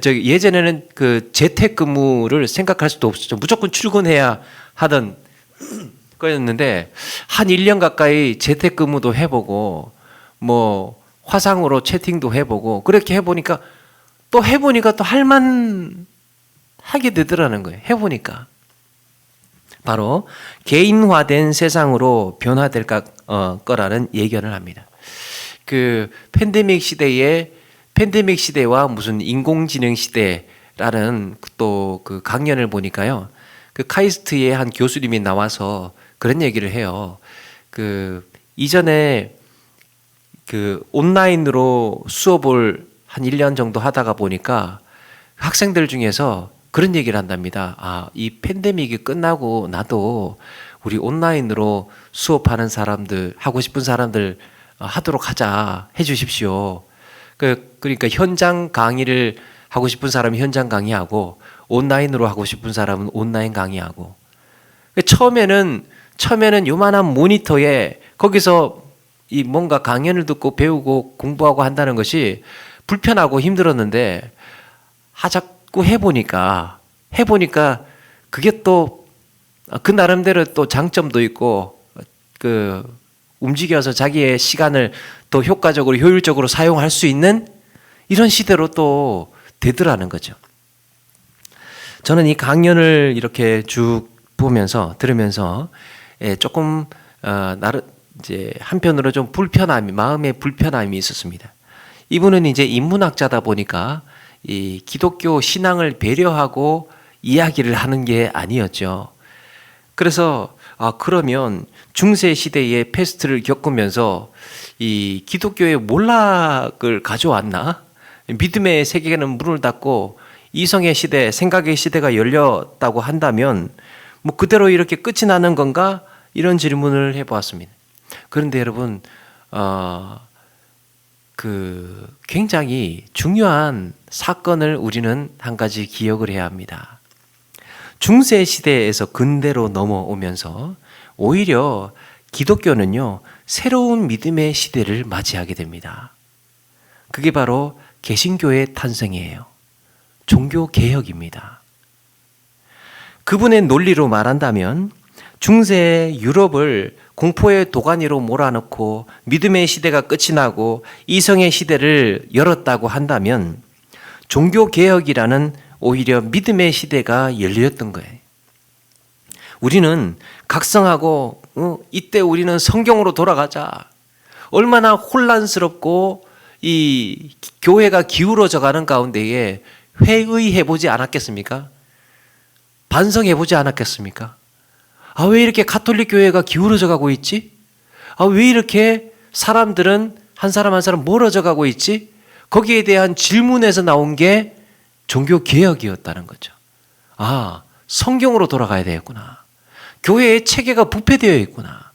예전에는 그 재택근무를 생각할 수도 없었죠. 무조건 출근해야 하던 거였는데 한 1년 가까이 재택근무도 해보고 뭐 화상으로 채팅도 해보고 그렇게 해보니까 또 할만 하게 되더라는 거예요. 해보니까. 바로 개인화된 세상으로 변화될 거라는 예견을 합니다. 그 팬데믹 시대와 무슨 인공지능 시대라는 또 그 강연을 보니까요. 그 카이스트의 한 교수님이 나와서 그런 얘기를 해요. 그 이전에 그 온라인으로 수업을 한 1년 정도 하다가 보니까 학생들 중에서 그런 얘기를 한답니다. 아, 이 팬데믹이 끝나고 나도 우리 온라인으로 수업하는 사람들, 하고 싶은 사람들 하도록 하자, 해주십시오. 그러니까 현장 강의를 하고 싶은 사람이 현장 강의하고 온라인으로 하고 싶은 사람은 온라인 강의하고. 처음에는 요만한 모니터에 거기서 이 뭔가 강연을 듣고 배우고 공부하고 한다는 것이 불편하고 힘들었는데 자꾸 해보니까 그게 또 그 나름대로 또 장점도 있고 그 움직여서 자기의 시간을 더 효과적으로 효율적으로 사용할 수 있는 이런 시대로 또 되더라는 거죠. 저는 이 강연을 이렇게 쭉 들으면서 조금 나름 이제 한편으로 좀 마음의 불편함이 있었습니다. 이분은 이제 인문학자다 보니까 이 기독교 신앙을 배려하고 이야기를 하는 게 아니었죠. 그래서 그러면 중세 시대의 패스트를 겪으면서 이 기독교의 몰락을 가져왔나? 믿음의 세계는 문을 닫고 이성의 시대, 생각의 시대가 열렸다고 한다면 뭐 그대로 이렇게 끝이 나는 건가? 이런 질문을 해보았습니다. 그런데 여러분, 그 굉장히 중요한 사건을 우리는 한 가지 기억을 해야 합니다. 중세 시대에서 근대로 넘어오면서 오히려 기독교는요, 새로운 믿음의 시대를 맞이하게 됩니다. 그게 바로 개신교의 탄생이에요. 종교 개혁입니다. 그분의 논리로 말한다면 중세 유럽을 공포의 도가니로 몰아넣고 믿음의 시대가 끝이 나고 이성의 시대를 열었다고 한다면 종교 개혁이라는 오히려 믿음의 시대가 열렸던 거예요. 우리는 각성하고 이때 우리는 성경으로 돌아가자. 얼마나 혼란스럽고 이 교회가 기울어져 가는 가운데에 회의해 보지 않았겠습니까? 반성해 보지 않았겠습니까? 왜 이렇게 가톨릭 교회가 기울어져 가고 있지? 왜 이렇게 사람들은 한 사람 한 사람 멀어져 가고 있지? 거기에 대한 질문에서 나온 게 종교 개혁이었다는 거죠. 성경으로 돌아가야 되겠구나. 교회의 체계가 부패되어 있구나.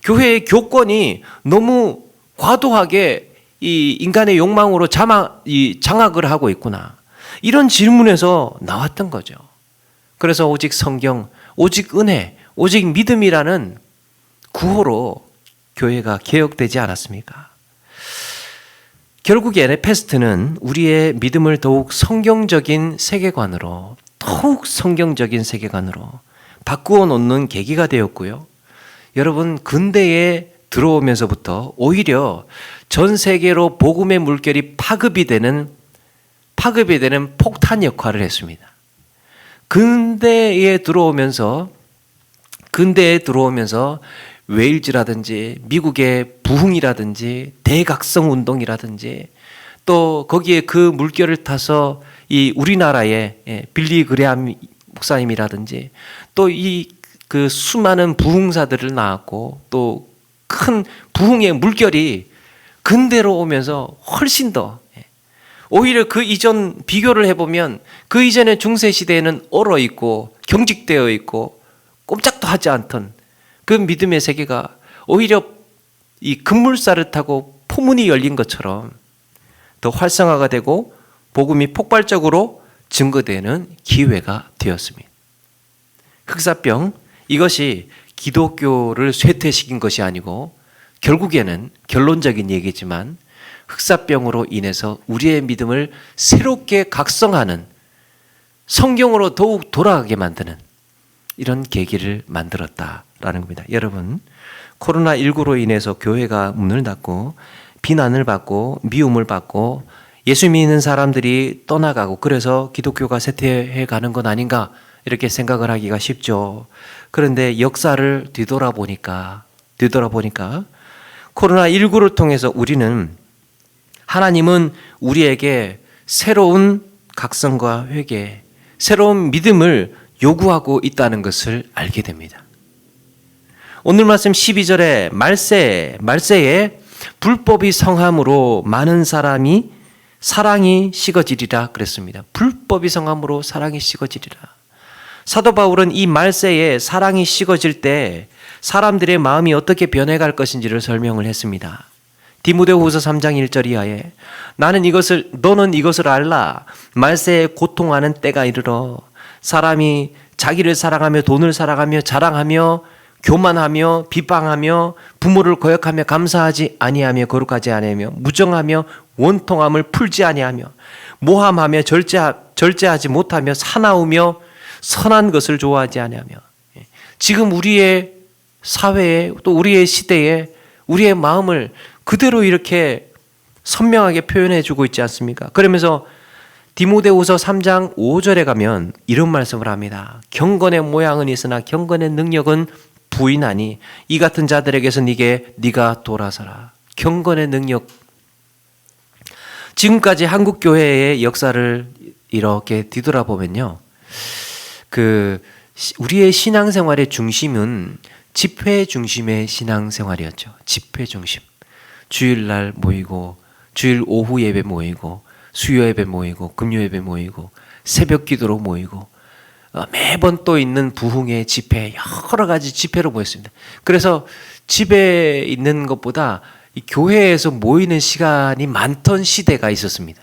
교회의 교권이 너무 과도하게 이 인간의 욕망으로 장악을 하고 있구나. 이런 질문에서 나왔던 거죠. 그래서 오직 성경, 오직 은혜, 오직 믿음이라는 구호로 교회가 개혁되지 않았습니까? 결국에 패스트는 우리의 믿음을 더욱 성경적인 세계관으로 바꾸어 놓는 계기가 되었고요. 여러분, 근대에 들어오면서부터 오히려 전 세계로 복음의 물결이 파급이 되는 폭탄 역할을 했습니다. 근대에 들어오면서 웨일즈라든지 미국의 부흥이라든지 대각성 운동이라든지 또 거기에 그 물결을 타서 이 우리나라의 빌리 그레함 목사님이라든지 또 이 그 수많은 부흥사들을 낳았고 또 큰 부흥의 물결이 근대로 오면서 훨씬 더 오히려 그 이전 비교를 해보면 그 이전의 중세시대에는 얼어 있고 경직되어 있고 꼼짝도 하지 않던 그 믿음의 세계가 오히려 이 급물살을 타고 포문이 열린 것처럼 더 활성화가 되고 복음이 폭발적으로 증거되는 기회가 되었습니다. 흑사병, 이것이 기독교를 쇠퇴시킨 것이 아니고 결국에는 결론적인 얘기지만 흑사병으로 인해서 우리의 믿음을 새롭게 각성하는, 성경으로 더욱 돌아가게 만드는 이런 계기를 만들었다라는 겁니다. 여러분, 코로나19로 인해서 교회가 문을 닫고 비난을 받고 미움을 받고 예수 믿는 사람들이 떠나가고 그래서 기독교가 쇠퇴해 가는 건 아닌가 이렇게 생각을 하기가 쉽죠. 그런데 역사를 뒤돌아보니까 코로나19를 통해서 하나님은 우리에게 새로운 각성과 회개, 새로운 믿음을 요구하고 있다는 것을 알게 됩니다. 오늘 말씀 12절에 말세에 불법이 성함으로 많은 사랑이 식어지리라 그랬습니다. 불법이 성함으로 사랑이 식어지리라. 사도 바울은 이 말세에 사랑이 식어질 때 사람들의 마음이 어떻게 변해갈 것인지를 설명을 했습니다. 디모데후서 3장 1절 이하에 너는 이것을 알라. 말세에 고통하는 때가 이르러 사람이 자기를 사랑하며 돈을 사랑하며 자랑하며 교만하며 비방하며 부모를 거역하며 감사하지 아니하며 거룩하지 아니하며 무정하며 원통함을 풀지 아니하며 모함하며 절제하지 못하며 사나우며 선한 것을 좋아하지 아니하며. 지금 우리의 사회에 또 우리의 시대에 우리의 마음을 그대로 이렇게 선명하게 표현해 주고 있지 않습니까? 그러면서 디모데후서 3장 5절에 가면 이런 말씀을 합니다. 경건의 모양은 있으나 경건의 능력은 부인하니 이 같은 자들에게서 네가 돌아서라. 경건의 능력. 지금까지 한국 교회의 역사를 이렇게 뒤돌아보면요, 우리의 신앙생활의 중심은 집회 중심의 신앙생활이었죠. 집회 중심. 주일날 모이고, 주일 오후 예배 모이고, 수요 예배 모이고, 금요 예배 모이고, 새벽 기도로 모이고, 매번 또 있는 부흥의 집회, 여러 가지 집회로 모였습니다. 그래서 집에 있는 것보다 이 교회에서 모이는 시간이 많던 시대가 있었습니다.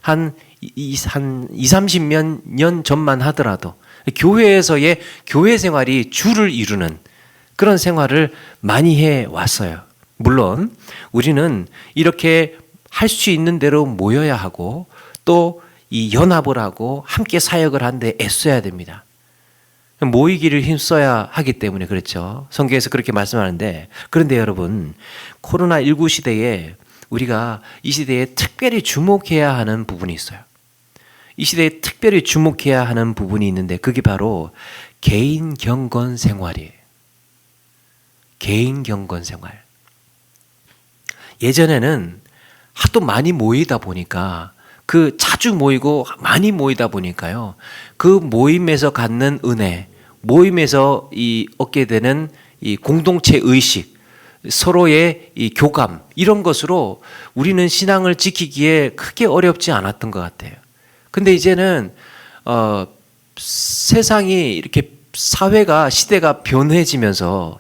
한 30년 전만 하더라도 교회에서의 교회 생활이 주를 이루는 그런 생활을 많이 해왔어요. 물론 우리는 이렇게 할 수 있는 대로 모여야 하고 또 이 연합을 하고 함께 사역을 하는데 애써야 됩니다. 모이기를 힘써야 하기 때문에 그렇죠. 성경에서 그렇게 말씀하는데, 그런데 여러분, 코로나19 시대에 우리가 이 시대에 특별히 주목해야 하는 부분이 있어요. 이 시대에 특별히 주목해야 하는 부분이 있는데 그게 바로 개인 경건 생활이에요. 개인 경건 생활. 예전에는 하도 많이 모이다 보니까 자주 모이고 많이 모이다 보니까요, 그 모임에서 갖는 은혜, 모임에서 얻게 되는 이 공동체 의식, 서로의 이 교감, 이런 것으로 우리는 신앙을 지키기에 크게 어렵지 않았던 것 같아요. 근데 이제는 세상이 이렇게 시대가 변해지면서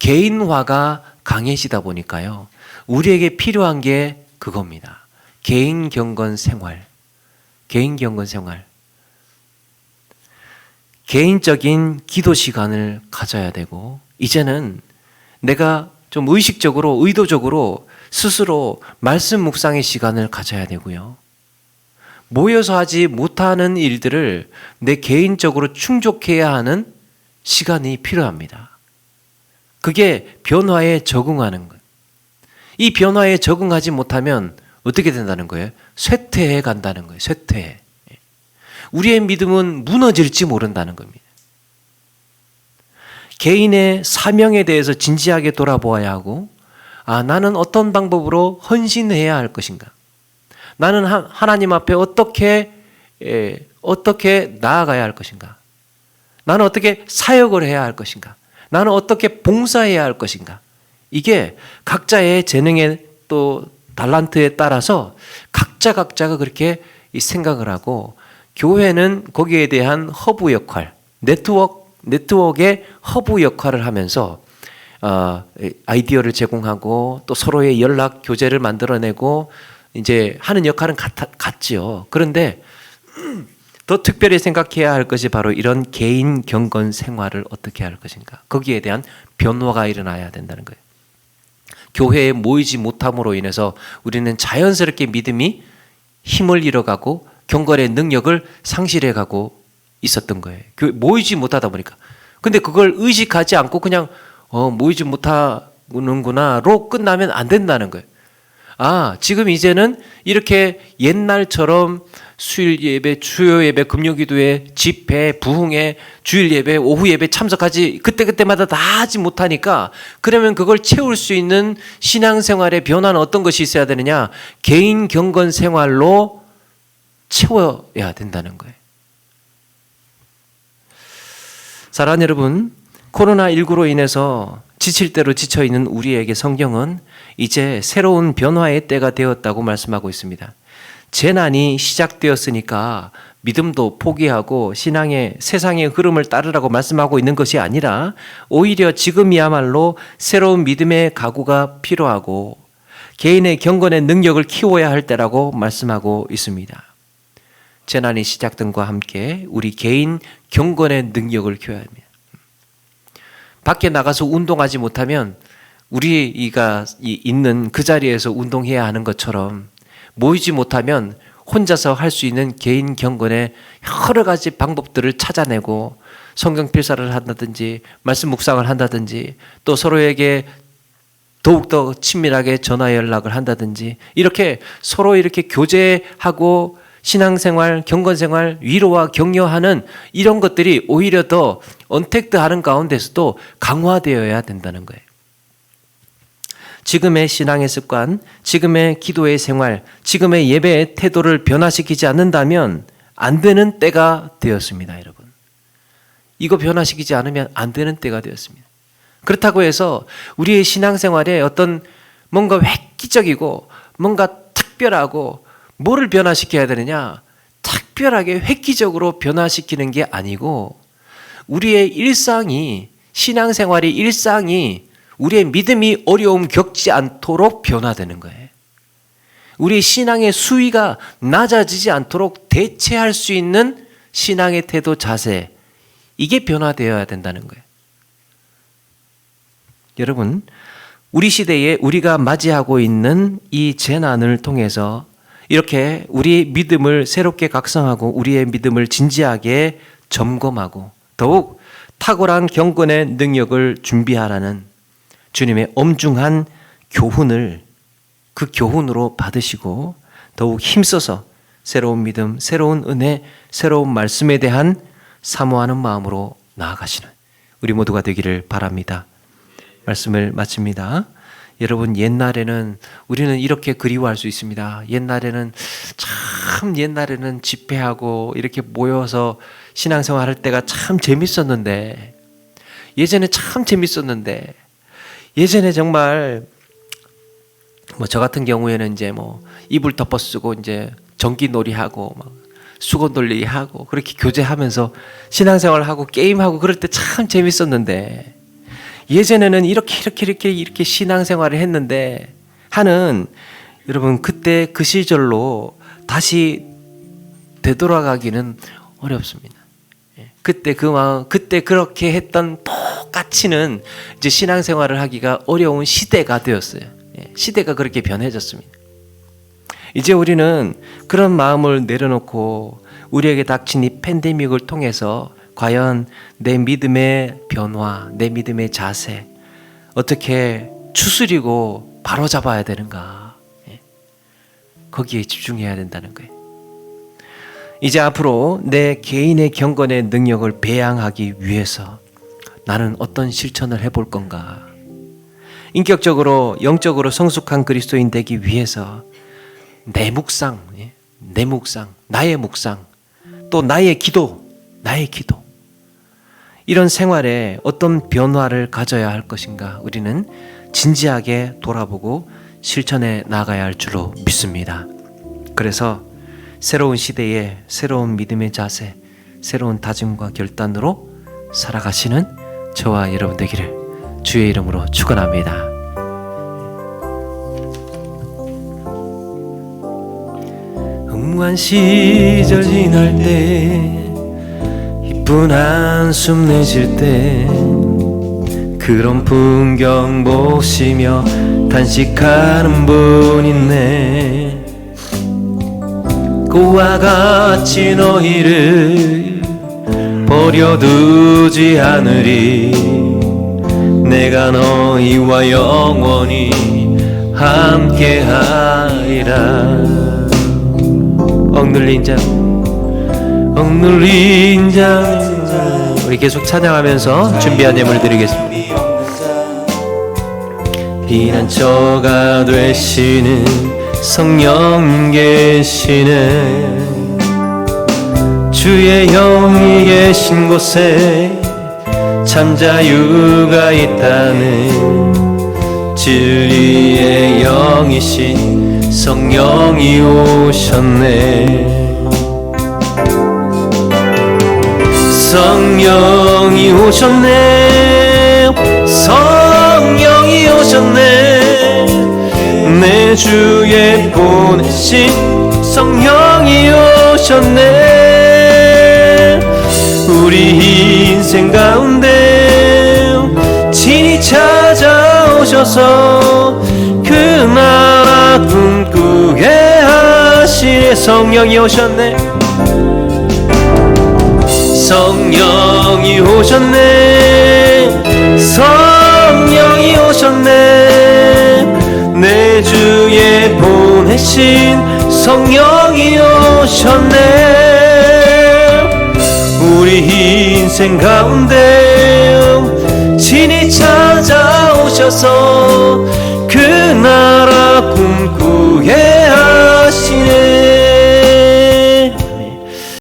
개인화가 강해지다 보니까요, 우리에게 필요한 게 그겁니다. 개인 경건 생활. 개인적인 기도 시간을 가져야 되고, 이제는 내가 좀 의도적으로 스스로 말씀 묵상의 시간을 가져야 되고요. 모여서 하지 못하는 일들을 내 개인적으로 충족해야 하는 시간이 필요합니다. 그게 변화에 적응하는 것. 이 변화에 적응하지 못하면 어떻게 된다는 거예요? 쇠퇴해 간다는 거예요. 쇠퇴해. 우리의 믿음은 무너질지 모른다는 겁니다. 개인의 사명에 대해서 진지하게 돌아보아야 하고, 나는 어떤 방법으로 헌신해야 할 것인가? 나는 하나님 앞에 어떻게 나아가야 할 것인가? 나는 어떻게 사역을 해야 할 것인가? 나는 어떻게 봉사해야 할 것인가? 이게 각자의 재능에 또 달란트에 따라서 각자가 그렇게 생각을 하고, 교회는 거기에 대한 허브 역할, 네트워크의 허브 역할을 하면서 아이디어를 제공하고 또 서로의 연락 교제를 만들어내고 이제 하는 역할은 같지요. 그런데 더 특별히 생각해야 할 것이 바로 이런 개인 경건 생활을 어떻게 할 것인가. 거기에 대한 변화가 일어나야 된다는 거예요. 교회에 모이지 못함으로 인해서 우리는 자연스럽게 믿음이 힘을 잃어가고 경건의 능력을 상실해가고 있었던 거예요. 모이지 못하다 보니까. 근데 그걸 의식하지 않고 그냥 모이지 못하는구나로 끝나면 안 된다는 거예요. 지금 이제는 이렇게 옛날처럼 수일 예배, 주요 예배, 금요 기도회, 집회, 부흥회, 주일 예배, 오후 예배 참석하지 그때마다 다 하지 못하니까, 그러면 그걸 채울 수 있는 신앙생활의 변화는 어떤 것이 있어야 되느냐? 개인 경건 생활로 채워야 된다는 거예요. 사랑하는 여러분, 코로나19로 인해서 지칠 대로 지쳐있는 우리에게 성경은 이제 새로운 변화의 때가 되었다고 말씀하고 있습니다. 재난이 시작되었으니까 믿음도 포기하고 세상의 흐름을 따르라고 말씀하고 있는 것이 아니라, 오히려 지금이야말로 새로운 믿음의 각오가 필요하고 개인의 경건의 능력을 키워야 할 때라고 말씀하고 있습니다. 재난이 시작됨과 함께 우리 개인 경건의 능력을 키워야 합니다. 밖에 나가서 운동하지 못하면 우리가 있는 그 자리에서 운동해야 하는 것처럼, 모이지 못하면 혼자서 할 수 있는 개인 경건의 여러 가지 방법들을 찾아내고 성경 필사를 한다든지 말씀 묵상을 한다든지 또 서로에게 더욱더 친밀하게 전화 연락을 한다든지, 이렇게 서로 이렇게 교제하고 신앙생활, 경건생활, 위로와 격려하는 이런 것들이 오히려 더 언택트하는 가운데서도 강화되어야 된다는 거예요. 지금의 신앙의 습관, 지금의 기도의 생활, 지금의 예배의 태도를 변화시키지 않는다면 안 되는 때가 되었습니다, 여러분. 이거 변화시키지 않으면 안 되는 때가 되었습니다. 그렇다고 해서 우리의 신앙생활에 어떤 뭔가 획기적이고 뭔가 특별하고 뭐를 변화시켜야 되느냐? 특별하게 획기적으로 변화시키는 게 아니고, 우리의 일상이, 신앙생활의 일상이 우리의 믿음이 어려움 겪지 않도록 변화되는 거예요. 우리의 신앙의 수위가 낮아지지 않도록 대체할 수 있는 신앙의 태도, 자세, 이게 변화되어야 된다는 거예요. 여러분, 우리 시대에 우리가 맞이하고 있는 이 재난을 통해서 이렇게 우리의 믿음을 새롭게 각성하고 우리의 믿음을 진지하게 점검하고 더욱 탁월한 경건의 능력을 준비하라는 주님의 엄중한 교훈을 그 교훈으로 받으시고 더욱 힘써서 새로운 믿음, 새로운 은혜, 새로운 말씀에 대한 사모하는 마음으로 나아가시는 우리 모두가 되기를 바랍니다. 말씀을 마칩니다. 여러분, 옛날에는 우리는 이렇게 그리워할 수 있습니다. 옛날에는 집회하고 이렇게 모여서 신앙생활 할 때가 참 재밌었는데, 예전에 정말 저 같은 경우에는 이제 이불 덮어 쓰고 이제 전기놀이 하고 수건 돌리기 하고 그렇게 교제하면서 신앙생활 하고 게임하고 그럴 때 참 재밌었는데, 예전에는 이렇게 신앙생활을 했는데 하는, 여러분, 그때 그 시절로 다시 되돌아가기는 어렵습니다. 그때 그렇게 했던 똑같이는 이제 신앙생활을 하기가 어려운 시대가 되었어요. 시대가 그렇게 변해졌습니다. 이제 우리는 그런 마음을 내려놓고 우리에게 닥친 이 팬데믹을 통해서 과연 내 믿음의 변화, 내 믿음의 자세 어떻게 추스리고 바로잡아야 되는가, 거기에 집중해야 된다는 거예요. 이제 앞으로 내 개인의 경건의 능력을 배양하기 위해서 나는 어떤 실천을 해볼 건가, 인격적으로 영적으로 성숙한 그리스도인 되기 위해서 내 묵상, 나의 묵상, 또 나의 기도, 이런 생활에 어떤 변화를 가져야 할 것인가 우리는 진지하게 돌아보고 실천해 나가야 할 줄로 믿습니다. 그래서 새로운 시대에 새로운 믿음의 자세, 새로운 다짐과 결단으로 살아가시는 저와 여러분 되기를 주의 이름으로 축원합니다. 흥무한 시절 지날 때 이쁜 한숨 내쉴 때 그런 풍경 보시며 단식하는 분 있네. 그와 같이 너희를 버려두지 않으리. 내가 너희와 영원히 함께하리라. 억눌린 자 우리 계속 찬양하면서 준비한 예물 드리겠습니다. 피난처가 되시는 성령 계시네. 주의 영이 계신 곳에 참 자유가 있다는 진리의 영이신 성령이 오셨네. 성령이 오셨네. 성령이 오셨네. 내 주에 보내신 성령이 오셨네. 우리 인생 가운데 친히 찾아오셔서 그 나라 꿈꾸게 하시네. 성령이 오셨네. 성령이 오셨네. 성령이 오셨네. 내 주에 보내신 성령이 오셨네. 우리 인생 가운데 친히 찾아오셔서 그 나라 꿈꾸게